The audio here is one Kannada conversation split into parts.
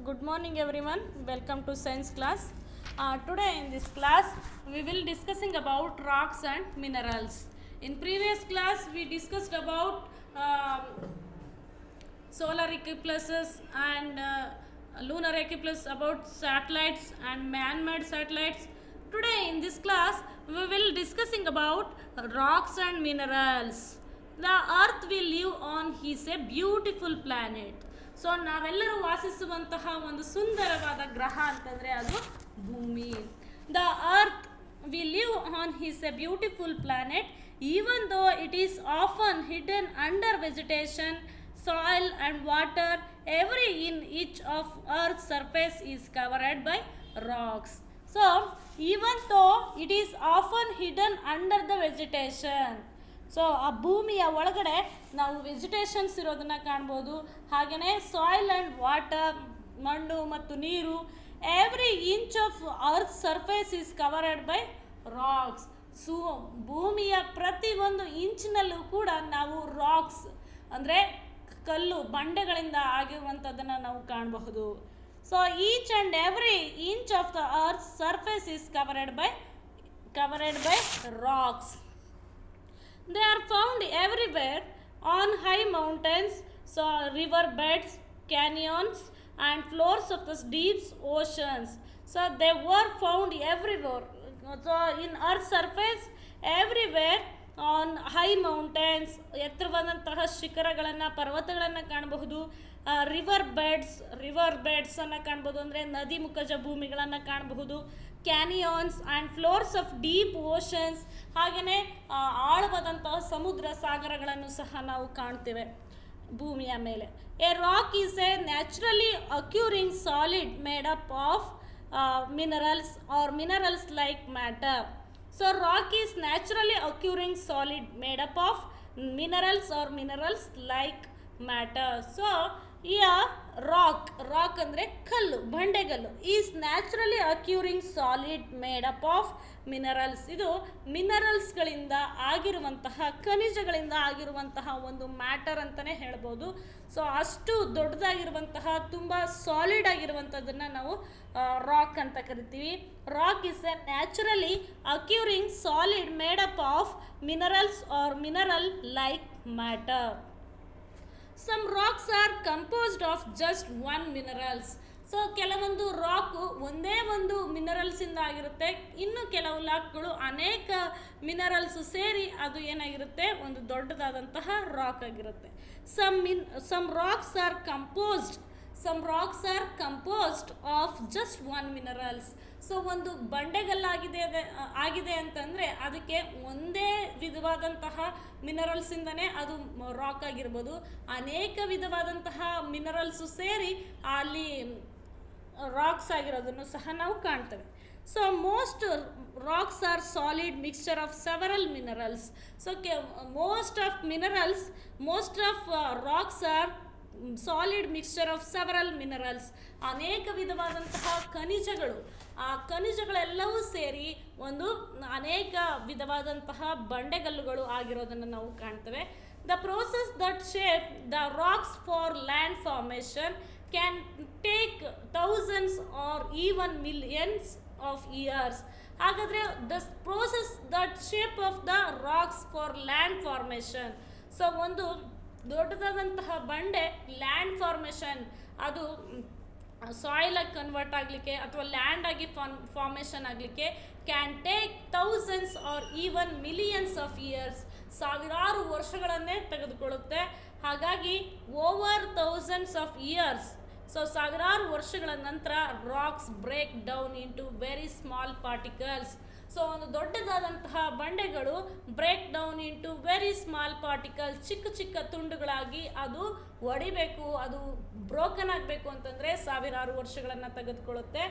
Good morning everyone. Welcome to science class. Today in this class we will discussing about rocks and minerals. In previous class we discussed about solar eclipses and lunar eclipses, about satellites and man-made satellites. Today in this class we will discussing about rocks and minerals. The earth we live on is a beautiful planet. So ನಾವೆಲ್ಲರೂ ವಾಸಿಸುವಂತಹ ಒಂದು ಸುಂದರವಾದ ಗ್ರಹ ಅಂತಂದರೆ ಅದು ಭೂಮಿ. The earth we live on is a beautiful planet even though it is often hidden under vegetation, soil and water. Every in each of earth's surface is covered by rocks. So even though it is often hidden under the vegetation, so ಆ ಭೂಮಿಯ ಒಳಗಡೆ ನಾವು ವೆಜಿಟೇಷನ್ಸ್ ಇರೋದನ್ನು ಕಾಣ್ಬೋದು. ಹಾಗೆಯೇ ಸಾಯಿಲ್ ಆ್ಯಂಡ್ ವಾಟರ್, ಮಣ್ಣು ಮತ್ತು ನೀರು. Every inch of earth surface is covered by rocks. ಭೂಮಿಯ ಪ್ರತಿಯೊಂದು ಇಂಚಿನಲ್ಲೂ ಕೂಡ ನಾವು ರಾಕ್ಸ್ ಅಂದರೆ ಕಲ್ಲು ಬಂಡೆಗಳಿಂದ ಆಗಿರುವಂಥದ್ದನ್ನು ನಾವು ಕಾಣಬಹುದು. So each and every inch of the earth surface is covered by rocks. They are found everywhere on high mountains, so river beds, canyons and floors of the deep oceans. So they were found everywhere. So in earth's surface everywhere on high mountains, ಎತ್ತರವಾದಂತಹ ಶಿಖರಗಳನ್ನು, ಪರ್ವತಗಳನ್ನು ಕಾಣಬಹುದು. ರಿವರ್ ಬೆಡ್ಸನ್ನು ಕಾಣಬಹುದು, ಅಂದರೆ ನದಿ ಮುಖಜ ಭೂಮಿಗಳನ್ನು ಕಾಣಬಹುದು. Canyons and floors of deep oceans, ಹಾಗೆಯೇ ಆಳವಾದಂತಹ ಸಮುದ್ರ ಸಾಗರಗಳನ್ನು ಸಹ ನಾವು ಕಾಣ್ತೇವೆ ಭೂಮಿಯ ಮೇಲೆ. A rock is a naturally occurring solid made up of minerals or minerals like matter. So rock is naturally occurring solid made up of minerals or minerals like matter. So here rock ಅಂದರೆ ಕಲ್ಲು, ಬಂಡೆಗಲ್ಲು, is naturally occurring solid made up of minerals. ಇದು ಮಿನರಲ್ಸ್ಗಳಿಂದ ಆಗಿರುವಂತಹ, ಖನಿಜಗಳಿಂದ ಆಗಿರುವಂತಹ ಒಂದು ಮ್ಯಾಟರ್ ಅಂತಲೇ ಹೇಳ್ಬೋದು. ಸೊ ಅಷ್ಟು ದೊಡ್ಡದಾಗಿರುವಂತಹ, ತುಂಬ ಸಾಲಿಡ್ ಆಗಿರುವಂಥದ್ದನ್ನು ನಾವು ರಾಕ್ ಅಂತ ಕರಿತೀವಿ. Rock is a naturally occurring solid made up of minerals or mineral like matter. Some rocks are composed of just one minerals. So ಕೆಲವೊಂದು ರಾಕು ಒಂದೇ ಒಂದು ಮಿನರಲ್ಸಿಂದ ಆಗಿರುತ್ತೆ. ಇನ್ನು ಕೆಲವು ಲಾಕ್ಗಳು ಅನೇಕ ಮಿನರಲ್ಸ್ ಸೇರಿ ಅದು ಏನಾಗಿರುತ್ತೆ, ಒಂದು ದೊಡ್ಡದಾದಂತಹ ರಾಕ್ ಆಗಿರುತ್ತೆ. Some rocks are composed of just one minerals. So ಒಂದು ಬಂಡೆಗಲ್ಲಾಗಿದೆ ಅಂತಂದರೆ ಅದಕ್ಕೆ ಒಂದೇ ವಿಧವಾದಂತಹ ಮಿನರಲ್ಸಿಂದನೇ ಅದು ರಾಕ್ ಆಗಿರ್ಬೋದು. ಅನೇಕ ವಿಧವಾದಂತಹ ಮಿನರಲ್ಸು ಸೇರಿ ಅಲ್ಲಿ ರಾಕ್ಸ್ ಆಗಿರೋದನ್ನು ಸಹ ನಾವು ಕಾಣ್ತೇವೆ. So most racks R solid mixture of several minerals. So most of rocks R solid mixture of several minerals. ಅನೇಕ ವಿಧವಾದಂತಹ ಖನಿಜಗಳು, ಆ ಖನಿಜಗಳೆಲ್ಲವೂ ಸೇರಿ ಒಂದು ಅನೇಕ ವಿಧವಾದಂತಹ ಬಂಡೆಗಲ್ಲುಗಳು ಆಗಿರೋದನ್ನು ನಾವು ಕಾಣ್ತೇವೆ. The process that shape the rocks for land formation can take thousands or even millions of years. ಹಾಗಾದರೆ the process that shape of the rocks for land formation. So ಒಂದು ದೊಡ್ಡದಾದಂತಹ ಬಂಡೆ ಲ್ಯಾಂಡ್ ಫಾರ್ಮೇಷನ್, ಅದು ಸಾಯಿಲಾಗಿ ಕನ್ವರ್ಟ್ ಆಗಲಿಕ್ಕೆ ಅಥವಾ ಲ್ಯಾಂಡ್ ಆಗಿ ಫಾರ್ಮೇಷನ್ ಆಗಲಿಕ್ಕೆ can take thousands or even millions of years, ಸಾವಿರಾರು ವರ್ಷಗಳನ್ನೇ ತೆಗೆದುಕೊಳ್ಳುತ್ತೆ. ಹಾಗಾಗಿ over thousands of years, so ಸಾವಿರಾರು ವರ್ಷಗಳ ನಂತರ rocks break down into very small particles. So ಒಂದು ದೊಡ್ಡದಾದಂತಹ ಬಂಡೆಗಳು break down into very small particles, ಚಿಕ್ಕ ಚಿಕ್ಕ ತುಂಡುಗಳಾಗಿ ಅದು ಒಡಿಬೇಕು, ಅದು ಬ್ರೋಕನ್ ಆಗಬೇಕು ಅಂತಂದರೆ ಸಾವಿರಾರು ವರ್ಷಗಳನ್ನು ತೆಗೆದುಕೊಳ್ಳುತ್ತೆ.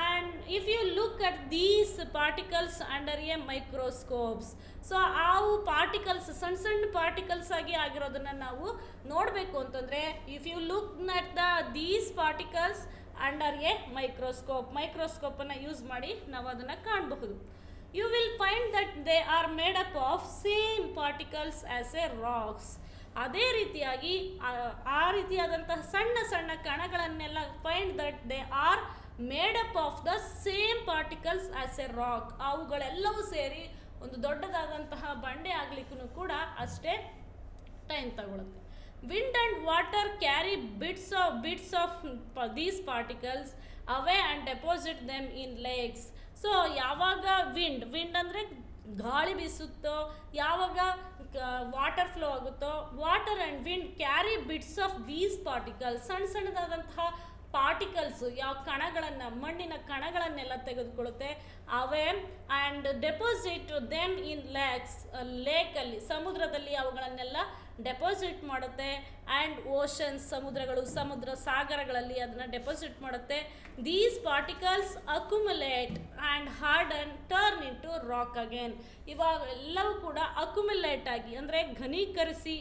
And if you look at these particles under a microscopes, so ಅವು ಪಾರ್ಟಿಕಲ್ಸ್ ಸಣ್ಣ ಸಣ್ಣ ಪಾರ್ಟಿಕಲ್ಸ್ ಆಗಿ ಆಗಿರೋದನ್ನು ನಾವು ನೋಡಬೇಕು ಅಂತಂದರೆ, if you look at these particles under a ಮೈಕ್ರೋಸ್ಕೋಪನ್ನು ಯೂಸ್ ಮಾಡಿ ನಾವು ಅದನ್ನು ಕಾಣಬಹುದು. You will find that they are made up of same particles as a rocks. ಅದೇ ರೀತಿಯಾಗಿ ಆ ರೀತಿಯಾದಂತಹ ಸಣ್ಣ ಸಣ್ಣ ಕಣಗಳನ್ನೆಲ್ಲ find that they are made up of the same particles as a rock. ಅವುಗಳೆಲ್ಲವೂ ಸೇರಿ ಒಂದು ದೊಡ್ಡದಾದಂತಹ ಬಂಡೆ ಆಗ್ಲಿಕ್ಕೂ ಕೂಡ ಅಷ್ಟೇ ಟೈಮ್ ತಗೊಳುತ್ತೆ. Wind and water carry bits of these particles away and deposit them in lakes. So ಯಾವಾಗ ವಿಂಡ್ ಅಂದರೆ ಗಾಳಿ ಬೀಸುತ್ತೋ, ಯಾವಾಗ ವಾಟರ್ ಫ್ಲೋ ಆಗುತ್ತೋ, water and wind carry bits of these particles, ಸಣ್ಣ ಸಣ್ಣದಾದಂತಹ ಪಾರ್ಟಿಕಲ್ಸು, ಯಾವ ಕಣಗಳನ್ನು, ಮಣ್ಣಿನ ಕಣಗಳನ್ನೆಲ್ಲ ತೆಗೆದುಕೊಳ್ಳುತ್ತೆ ಅವೇ, ಆ್ಯಂಡ್ ಡೆಪಾಸಿಟ್ ದೆಮ್ ಇನ್ ಲೇಕಲ್ಲಿ, ಸಮುದ್ರದಲ್ಲಿ ಅವುಗಳನ್ನೆಲ್ಲ ಡೆಪಾಸಿಟ್ ಮಾಡುತ್ತೆ. ಆ್ಯಂಡ್ ಓಷನ್ಸ್, ಸಮುದ್ರ ಸಾಗರಗಳಲ್ಲಿ ಅದನ್ನು ಡೆಪಾಸಿಟ್ ಮಾಡುತ್ತೆ. These particles accumulate and ಹಾರ್ಡನ್ turn into rock again. ಇವೆಲ್ಲವೂ ಕೂಡ ಅಕ್ಯುಮುಲೇಟ್ ಆಗಿ ಅಂದರೆ ಘನೀಕರಿಸಿ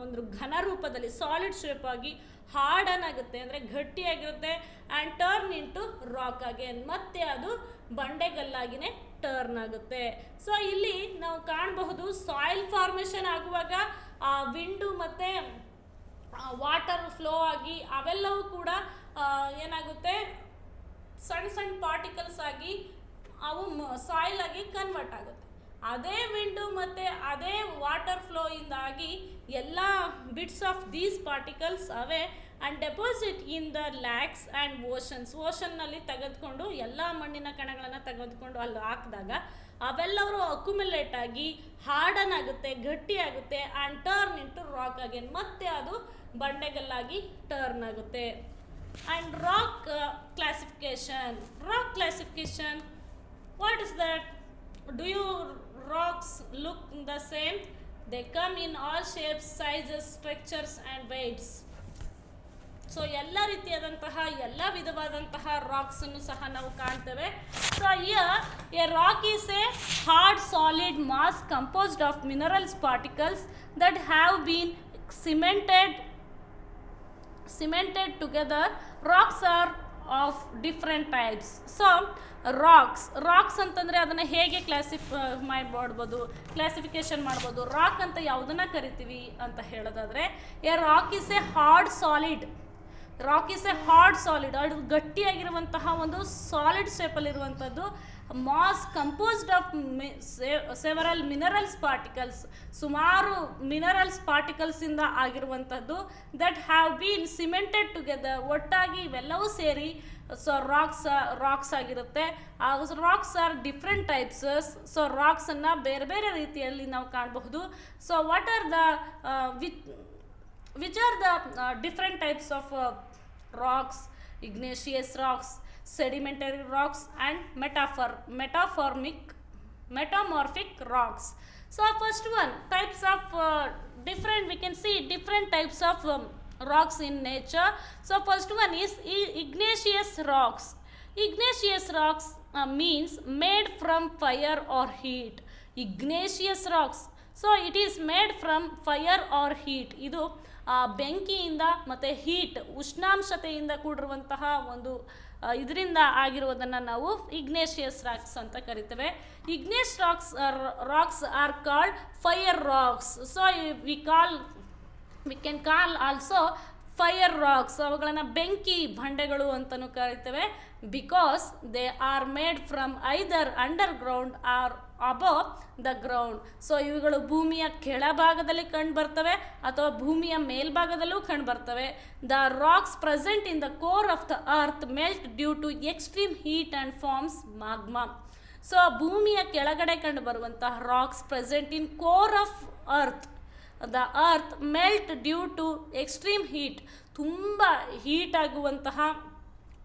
ಒಂದು ಘನ ರೂಪದಲ್ಲಿ ಸಾಲಿಡ್ ಶೇಪ್ ಆಗಿ ಹಾರ್ಡನ್ ಆಗುತ್ತೆ, ಅಂದರೆ ಗಟ್ಟಿಯಾಗಿರುತ್ತೆ. And turn into rock again, ಮತ್ತೆ ಅದು ಬಂಡೆಗಲ್ಲಾಗಿನೇ ಟರ್ನ್ ಆಗುತ್ತೆ. ಸೊ ಇಲ್ಲಿ ನಾವು ಕಾಣಬಹುದು ಸಾಯಿಲ್ ಫಾರ್ಮೇಷನ್ ಆಗುವಾಗ ವಿಂಡು ಮತ್ತು ವಾಟರ್ ಫ್ಲೋ ಆಗಿ ಅವೆಲ್ಲವೂ ಕೂಡ ಏನಾಗುತ್ತೆ, ಸಣ್ಣ ಸಣ್ಣ ಪಾರ್ಟಿಕಲ್ಸ್ ಆಗಿ ಅವು ಸಾಯಿಲ್ ಆಗಿ ಕನ್ವರ್ಟ್ ಆಗುತ್ತೆ. ಅದೇ ವಿಂಡು ಮತ್ತು ಅದೇ ವಾಟರ್ ಫ್ಲೋ ಇಂದಾಗಿ ಎಲ್ಲ bits of these particles away and deposit in the lakes and ಓಷನ್ನಲ್ಲಿ ತೆಗೆದುಕೊಂಡು ಎಲ್ಲ ಮಣ್ಣಿನ ಕಣಗಳನ್ನು ತೆಗೆದುಕೊಂಡು ಅಲ್ಲಿ ಹಾಕಿದಾಗ ಅವೆಲ್ಲವರು ಅಕ್ಯುಮುಲೇಟ್ ಆಗಿ ಹಾರ್ಡನ್ ಆಗುತ್ತೆ, ಗಟ್ಟಿಯಾಗುತ್ತೆ. And turn into rock again, ಮತ್ತೆ ಅದು ಬಂಡೆಗಲ್ಲಾಗಿ ಟರ್ನ್ ಆಗುತ್ತೆ. And rock classification what is that? Do your rocks look the same? They come in all shapes, sizes, structures and weights. So ಎಲ್ಲ ರೀತಿಯಾದಂತಹ ಎಲ್ಲ ವಿಧವಾದಂತಹ ರಾಕ್ಸನ್ನು ಸಹ ನಾವು ಕಾಣ್ತೇವೆ. So a rock is a hard solid mass composed of minerals particles that have been cemented together. Rocks are of different types. So rocks ಅಂತಂದರೆ ಅದನ್ನು ಹೇಗೆ ಕ್ಲಾಸಿಫಿಕೇಶನ್ ಮಾಡ್ಬೋದು? ರಾಕ್ ಅಂತ ಯಾವುದನ್ನು ಕರಿತೀವಿ ಅಂತ ಹೇಳೋದಾದರೆ, a rock is a hard solid, ಅದು ಗಟ್ಟಿಯಾಗಿರುವಂತಹ ಒಂದು ಸಾಲಿಡ್ ಶೇಪಲ್ಲಿರುವಂಥದ್ದು. Mass composed of several minerals particles, ಸುಮಾರು ಮಿನರಲ್ಸ್ ಪಾರ್ಟಿಕಲ್ಸಿಂದ ಆಗಿರುವಂಥದ್ದು. That have been cemented together, ಒಟ್ಟಾಗಿ ಇವೆಲ್ಲವೂ ಸೇರಿ ಸೊ ರಾಕ್ಸ್ ಆಗಿರುತ್ತೆ. Rocks are different types. So ರಾಕ್ಸನ್ನು ಬೇರೆ ಬೇರೆ ರೀತಿಯಲ್ಲಿ ನಾವು ಕಾಣಬಹುದು. So what are the which are the different types of rocks? Igneous rocks, sedimentary rocks and metamorphic rocks. So first one, types of we can see different types of rocks in nature. So first one is igneous rocks. Igneous rocks means made from fire or heat. Igneous rocks, so it is made from fire or heat. ಇದು ಬೆಂಕಿಯಿಂದ ಮತ್ತು ಹೀಟ್, ಉಷ್ಣಾಂಶತೆಯಿಂದ ಕೂಡಿರುವಂತಹ ಒಂದು ಇದರಿಂದ ಆಗಿರುವುದನ್ನು ನಾವು ಇಗ್ನೇಷಿಯಸ್ ರಾಕ್ಸ್ ಅಂತ ಕರಿತೇವೆ. Igneous rocks are called fire rocks. So we can call also fire rocks. ಅವುಗಳನ್ನು ಬೆಂಕಿ ಬಂಡೆಗಳು ಅಂತಲೂ ಕರಿತೇವೆ. Because they are made from either underground or above the ground. So ಇವುಗಳು ಭೂಮಿಯ ಕೆಳಭಾಗದಲ್ಲಿ ಕಂಡುಬರ್ತವೆ ಅಥವಾ ಭೂಮಿಯ ಮೇಲ್ಭಾಗದಲ್ಲೂ ಕಂಡುಬರ್ತವೆ. The rocks present in the core of the earth melt due to extreme heat and forms magma. So ಭೂಮಿಯ ಕೆಳಗಡೆ ಕಂಡುಬರುವಂತಹ rocks present in core of earth, the earth melt due to extreme heat, ತುಂಬ ಹೀಟ್ ಆಗುವಂತಹ,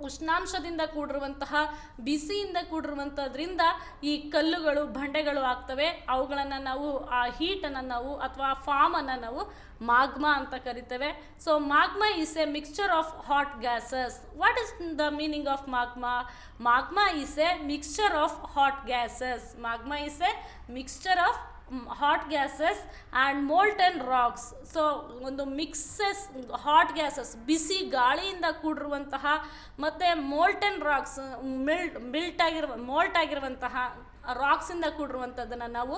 ಉಷ್ಣಾಂಶದಿಂದ ಕೂಡಿರುವಂತಹ, ಬಿಸಿಯಿಂದ ಕೂಡಿರುವಂಥದ್ರಿಂದ ಈ ಕಲ್ಲುಗಳು, ಬಂಡೆಗಳು ಆಗ್ತವೆ. ಅವುಗಳನ್ನು ನಾವು, ಆ ಹೀಟನ್ನು ನಾವು ಅಥವಾ ಆ ಫಾರ್ಮನ್ನು ನಾವು ಮಾಗ್ಮಾ ಅಂತ ಕರಿತೇವೆ. So magma is a mixture of hot gases. What is the meaning of magma? Magma is a mixture of hot gases. Magma is a mixture of hot gases and molten rocks. So ಒಂದು ಮಿಕ್ಸಸ್ ಹಾಟ್ ಗ್ಯಾಸಸ್, ಬಿಸಿ ಗಾಳಿಯಿಂದ ಕೂಡಿರುವಂತಹ, ಮತ್ತು ಮೋಲ್ಟನ್ ರಾಕ್ಸ್, ಮೋಲ್ಟ್ ಆಗಿರುವಂತಹ ರಾಕ್ಸಿಂದ ಕೂಡಿರುವಂಥದ್ದನ್ನು ನಾವು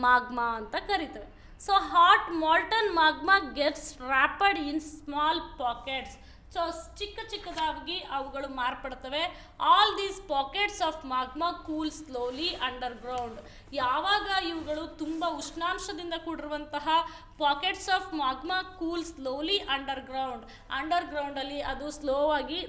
ಮಾಗ್ಮಾ ಅಂತ ಕರಿತೇವೆ. So hot molten magma gets wrapped in small pockets. So ಚಿಕ್ಕದಾಗಿ ಅವುಗಳು ಮಾರ್ಪಡ್ತವೆ. All these pockets of magma cool slowly under ground. ಯಾವಾಗ ಇವುಗಳು ತುಂಬ ಉಷ್ಣಾಂಶದಿಂದ ಕೂಡಿರುವಂತಹ pockets of magma cool slowly under ಗ್ರೌಂಡಲ್ಲಿ ಅದು ಸ್ಲೋ ಆಗಿ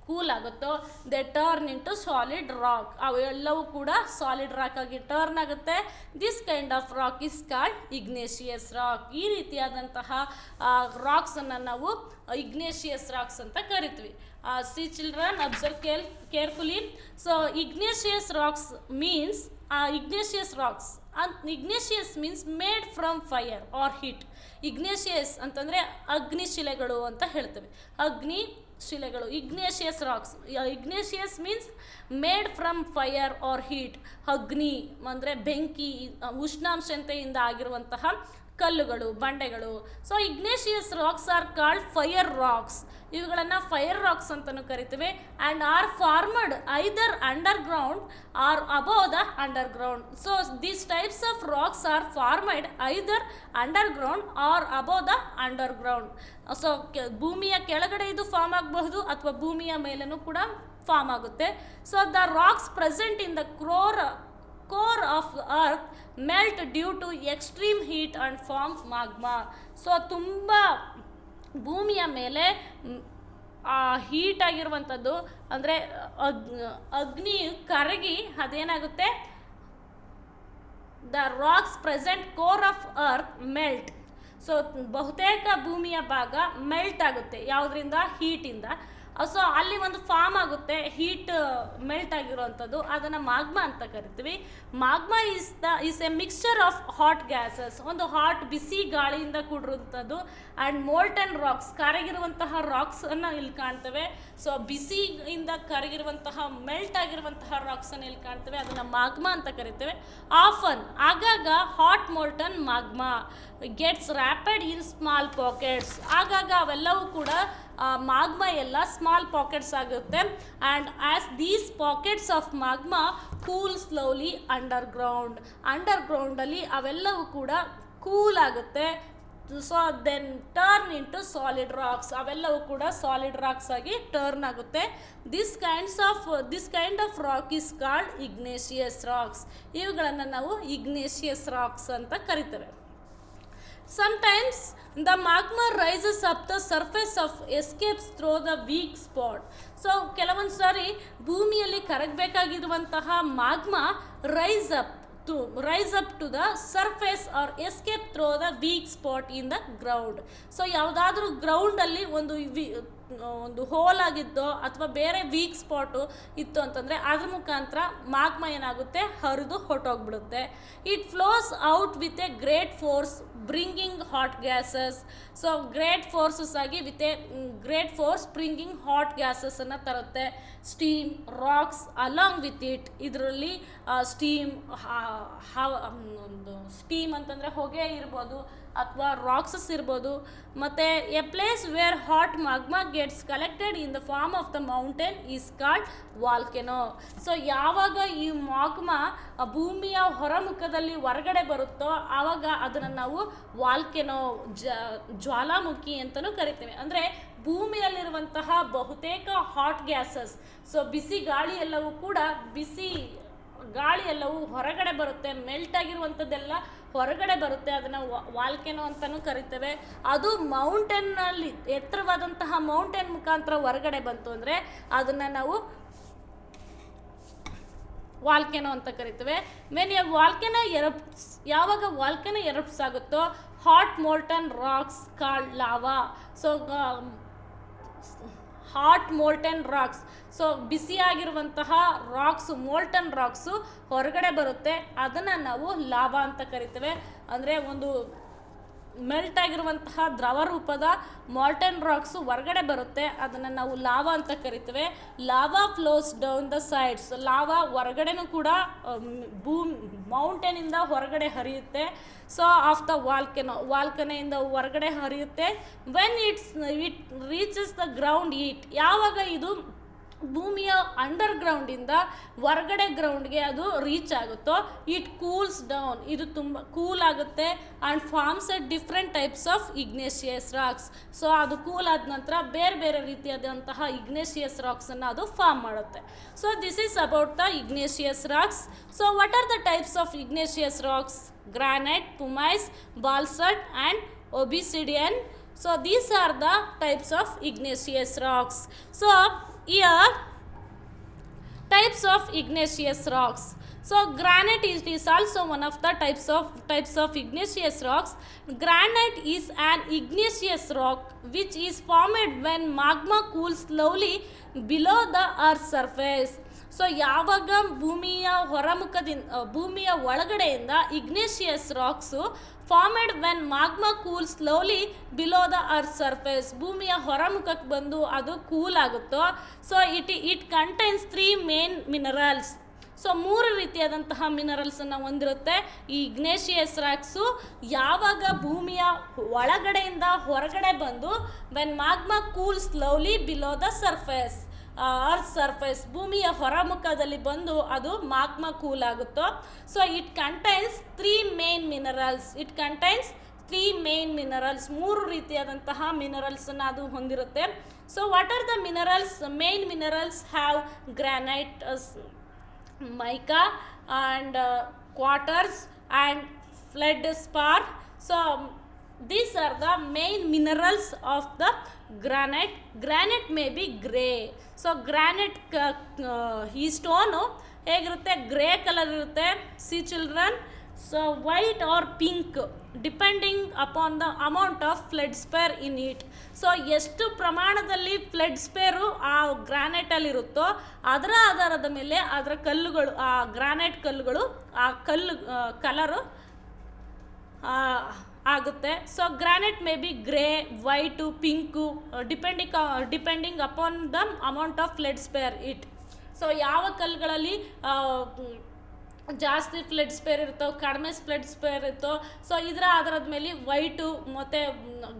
ಕೂಲ್ ಆಗುತ್ತೋ, they turn into solid rock. ಅವೆಲ್ಲವೂ ಕೂಡ ಸಾಲಿಡ್ ರಾಕ್ ಆಗಿ ಟರ್ನ್ ಆಗುತ್ತೆ. This kind of rock is called igneous rock. ಈ ರೀತಿಯಾದಂತಹ ರಾಕ್ಸನ್ನು ನಾವು ಇಗ್ನೇಷಿಯಸ್ ರಾಕ್ಸ್ ಅಂತ ಕರಿತೀವಿ. See children, observe carefully. So igneous rocks means igneous means made from fire or heat. Igneous ಅಂತಂದರೆ ಅಗ್ನಿಶಿಲೆಗಳು ಅಂತ ಹೇಳ್ತೇವೆ. ಶಿಲೆಗಳು igneous rocks. Igneous means made from fire or heat. ಅಗ್ನಿ ಅಂದರೆ ಬೆಂಕಿ, ಉಷ್ಣಾಂಶತೆಯಿಂದ ಆಗಿರುವಂತಹ ಕಲ್ಲುಗಳು, ಬಂಡೆಗಳು. So igneous rocks are called fire rocks. ಇವುಗಳನ್ನು ಫೈರ್ ರಾಕ್ಸ್ ಅಂತಲೂ ಕರಿತೀವಿ. And are formed either underground or above the underground. So these types of rocks are formed either underground or above the underground. So ಭೂಮಿಯ ಕೆಳಗಡೆ ಇದು ಫಾರ್ಮ್ ಆಗಬಹುದು ಅಥವಾ ಭೂಮಿಯ ಮೇಲೂ ಕೂಡ ಫಾರ್ಮ್ ಆಗುತ್ತೆ. So the rocks present in the core of earth melt due to extreme heat and form magma. So ತುಂಬ ಭೂಮಿಯ ಮೇಲೆ ಹೀಟ್ ಆಗಿರುವಂಥದ್ದು ಅಂದರೆ ಅಗ್ನಿ ಕರಗಿ ಅದೇನಾಗುತ್ತೆ, the rocks present core of earth melt. So ಬಹುತೇಕ ಭೂಮಿಯ ಭಾಗ ಮೆಲ್ಟ್ ಆಗುತ್ತೆ. ಯಾವುದರಿಂದ? ಹೀಟಿಂದ. ಸೊ ಅಲ್ಲಿ ಒಂದು ಫಾರ್ಮ್ ಆಗುತ್ತೆ, ಹೀಟ್ ಮೆಲ್ಟ್ ಆಗಿರುವಂಥದ್ದು. ಅದನ್ನು ಮಾಗ್ಮಾ ಅಂತ ಕರಿತೀವಿ. Magma is a mixture of hot gases. ಒಂದು ಹಾಟ್ ಬಿಸಿ ಗಾಳಿಯಿಂದ ಕೂಡಿರುವಂಥದ್ದು. ಆ್ಯಂಡ್ ಮೋಲ್ಟನ್ ರಾಕ್ಸ್, ಕರಗಿರುವಂತಹ ರಾಕ್ಸನ್ನು ಇಲ್ಲಿ ಕಾಣ್ತೇವೆ. ಸೊ ಬಿಸಿಯಿಂದ ಕರಗಿರುವಂತಹ ಮೆಲ್ಟ್ ಆಗಿರುವಂತಹ ರಾಕ್ಸನ್ನು ಇಲ್ಲಿ ಕಾಣ್ತೇವೆ. ಅದನ್ನು ಮಾಗ್ಮಾ ಅಂತ ಕರಿತೇವೆ. ಆಫನ್, ಆಗಾಗ hot molten magma gets rapid in small pockets. ಆಗಾಗ ಅವೆಲ್ಲವೂ ಕೂಡ ಮಾಗ್ಮಾ ಎಲ್ಲ ಸ್ಮಾಲ್ ಪಾಕೆಟ್ಸ್ ಆಗುತ್ತೆ. And as these pockets of magma cool slowly under ಗ್ರೌಂಡಲ್ಲಿ ಅವೆಲ್ಲವೂ ಕೂಡ ಕೂಲ್ ಆಗುತ್ತೆ. So then turn into solid rocks. ಅವೆಲ್ಲವೂ ಕೂಡ ಸಾಲಿಡ್ ರಾಕ್ಸ್ ಆಗಿ ಟರ್ನ್ ಆಗುತ್ತೆ. This kind of rock is called igneous rocks. ಇವುಗಳನ್ನು ನಾವು ಇಗ್ನೇಷಿಯಸ್ ರಾಕ್ಸ್ ಅಂತ ಕರಿತೇವೆ. Sometimes the magma rises up the surface of escapes through the weak spot. So ಕೆಲವೊಂದು ಸಾರಿ ಭೂಮಿಯಲ್ಲಿ ಕರಗಬೇಕಾಗಿರುವಂತಹ magma rise up to the surface or escape through the weak spot in the ground. So ಯಾವುದಾದ್ರೂ ಗ್ರೌಂಡಲ್ಲಿ ಒಂದು ಹೋಲ್ ಆಗಿದ್ದೋ ಅಥವಾ ಬೇರೆ ವೀಕ್ ಸ್ಪಾಟು ಇತ್ತು ಅಂತಂದರೆ ಅದ್ರ ಮುಖಾಂತರ ಮಾಗ್ಮಾ ಏನಾಗುತ್ತೆ, ಹರಿದು ಹೊರಟೋಗ್ಬಿಡುತ್ತೆ. It flows out with a great force bringing hot gases. So great forces ಆಗಿ with a great force bringing hot ಗ್ಯಾಸಸನ್ನು ತರುತ್ತೆ. Steam, rocks along with it. ಇದರಲ್ಲಿ ಸ್ಟೀಮ್ ಅಂತಂದರೆ ಹೊಗೆ ಇರ್ಬೋದು ಅಥವಾ ರಾಕ್ಸಸ್ ಇರ್ಬೋದು. ಮತ್ತು a place where hot magma gets collected in the form of the mountain is called volcano. So ಯಾವಾಗ ಈ ಮಾಗ್ಮಾ ಭೂಮಿಯ ಹೊರಮುಖದಲ್ಲಿ ಹೊರಗಡೆ ಬರುತ್ತೋ ಆವಾಗ ಅದನ್ನು ನಾವು ವಾಲ್ಕೆನೋ, ಜ್ವಾಲಾಮುಖಿ ಅಂತಲೂ ಕರಿತೇವೆ. ಅಂದರೆ ಭೂಮಿಯಲ್ಲಿರುವಂತಹ ಬಹುತೇಕ ಹಾಟ್ ಗ್ಯಾಸಸ್, ಸೊ ಬಿಸಿ ಗಾಳಿ ಎಲ್ಲವೂ ಹೊರಗಡೆ ಬರುತ್ತೆ. ಮೆಲ್ಟ್ ಆಗಿರುವಂಥದ್ದೆಲ್ಲ ಹೊರಗಡೆ ಬರುತ್ತೆ. ಅದನ್ನು ವಾಲ್ಕೆನೋ ಅಂತಲೂ ಕರಿತೇವೆ. ಅದು ಮೌಂಟೇನ್ನಲ್ಲಿ ಎತ್ತರವಾದಂತಹ ಮೌಂಟೇನ್ ಮುಖಾಂತರ ಹೊರಗಡೆ ಬಂತು ಅಂದರೆ ಅದನ್ನು ನಾವು ವಾಲ್ಕೆನೋ ಅಂತ ಕರಿತೇವೆ. ಯಾವಾಗ ವಾಲ್ಕೆನೋ ಎರಪ್ಟ್ಸ್ ಆಗುತ್ತೋ hot molten rocks called lava. So hot molten rocks, so ಬಿಸಿಯಾಗಿರುವಂತಹ ಮೋಲ್ಟನ್ ರಾಕ್ಸು ಹೊರಗಡೆ ಬರುತ್ತೆ. ಅದನ್ನು ನಾವು ಲಾವಾ ಅಂತ ಕರಿತೇವೆ. ಅಂದರೆ ಒಂದು ಮೆಲ್ಟ್ ಆಗಿರುವಂತಹ ದ್ರವ ರೂಪದ ಮಾಲ್ಟನ್ ರಾಕ್ಸು ಹೊರಗಡೆ ಬರುತ್ತೆ. ಅದನ್ನು ನಾವು ಲಾವಾ ಅಂತ ಕರಿತೇವೆ. Lava flows down the sides. ಲಾವಾ ಹೊರಗಡೆನೂ ಕೂಡ ಮೌಂಟೇನಿಂದ ಹೊರಗಡೆ ಹರಿಯುತ್ತೆ. ಸೊ ಆಫ್ ದ ವಾಲ್ಕೆನೋಯಿಂದ ಹೊರಗಡೆ ಹರಿಯುತ್ತೆ. When it reaches the ground ಯಾವಾಗ ಇದು ಭೂಮಿಯ ಅಂಡರ್ಗ್ರೌಂಡಿಂದ ಹೊರಗಡೆ ಗ್ರೌಂಡ್ಗೆ ಅದು ರೀಚ್ ಆಗುತ್ತೋ ಇಟ್ ಕೂಲ್ಸ್ ಡೌನ್, ಇದು ತುಂಬ ಕೂಲ್ ಆಗುತ್ತೆ and forms a different types of igneous rocks. So ಅದು ಕೂಲ್ ಆದ ನಂತರ ಬೇರೆ ಬೇರೆ ರೀತಿಯಾದಂತಹ ಇಗ್ನೇಷಿಯಸ್ ರಾಕ್ಸನ್ನು ಅದು ಫಾರ್ಮ್ ಮಾಡುತ್ತೆ. So this is about the igneous rocks. So what are the types of igneous rocks? Granite, pumice, basalt and obsidian. So these are the types of igneous rocks. So here types of igneous rocks. So granite is also one of the types of igneous rocks. Granite is an igneous rock which is formed when magma cools slowly below the earth's surface. So ಯಾವಾಗ ಭೂಮಿಯ ಒಳಗಡೆಯಿಂದ igneous rocks formed when magma cool slowly below the earth surface, ಭೂಮಿಯ ಹೊರಮುಖಕ್ಕೆ ಬಂದು ಅದು ಕೂಲ್ ಆಗುತ್ತೋ, so it contains 3 main minerals. So 3 ರೀತಿಯಾದಂತಹ ಮಿನರಲ್ಸನ್ನು ಹೊಂದಿರುತ್ತೆ ಈ ಇಗ್ನೇಷಿಯಸ್ ರಾಕ್ಸು. ಯಾವಾಗ ಭೂಮಿಯ ಒಳಗಡೆಯಿಂದ ಹೊರಗಡೆ ಬಂದು when magma cool slowly below the surface, earth surface, ಭೂಮಿಯ ಹೊರಮುಖದಲ್ಲಿ ಬಂದು ಅದು ಮಾಗ್ಮಾ ಕೂಲ್ ಆಗುತ್ತೋ. So it contains 3 main minerals. 3 ರೀತಿಯಾದಂತಹ ಮಿನರಲ್ಸನ್ನು ಅದು ಹೊಂದಿರುತ್ತೆ. So what are the minerals? Main minerals have granite, mica and quarters and feldspar. So these are the main minerals of the granite. Granite may be grey. So granite ಈ ಸ್ಟೋನು ಹೇಗಿರುತ್ತೆ? ಗ್ರೇ ಕಲರ್ ಇರುತ್ತೆ. See children, so white or pink depending upon the amount of feldspar in it. So ಎಷ್ಟು ಪ್ರಮಾಣದಲ್ಲಿ ಫ್ಲೆಡ್ಸ್ಪೇರು ಆ ಗ್ರಾನೈಟಲ್ಲಿರುತ್ತೋ ಅದರ ಆಧಾರದ ಮೇಲೆ ಅದರ ಕಲ್ಲುಗಳು, ಆ ಗ್ರಾನೈಟ್ ಕಲ್ಲುಗಳು, ಆ ಕಲರು ಆಗುತ್ತೆ. So granite may be grey, white, pink depending upon the amount of feldspar it. So ಯಾವ ಕಲ್ಲುಗಳಲ್ಲಿ ಜಾಸ್ತಿ ಫ್ಲೆಡ್ಸ್ಪೇರ್ ಇರುತ್ತೋ, ಕಡಿಮೆ ಫ್ಲೆಡ್ಸ್ಪೇರ್ ಇರುತ್ತೋ, ಸೊ ಇದರ ಆಧಾರದ ಮೇಲೆ ವೈಟು ಮತ್ತು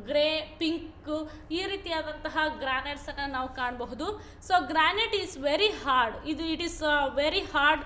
ಗ್ರೇ, ಪಿಂಕು ಈ ರೀತಿಯಾದಂತಹ ಗ್ರಾನೈಟ್ಸನ್ನು ನಾವು ಕಾಣಬಹುದು. So granite is very hard. It is very hard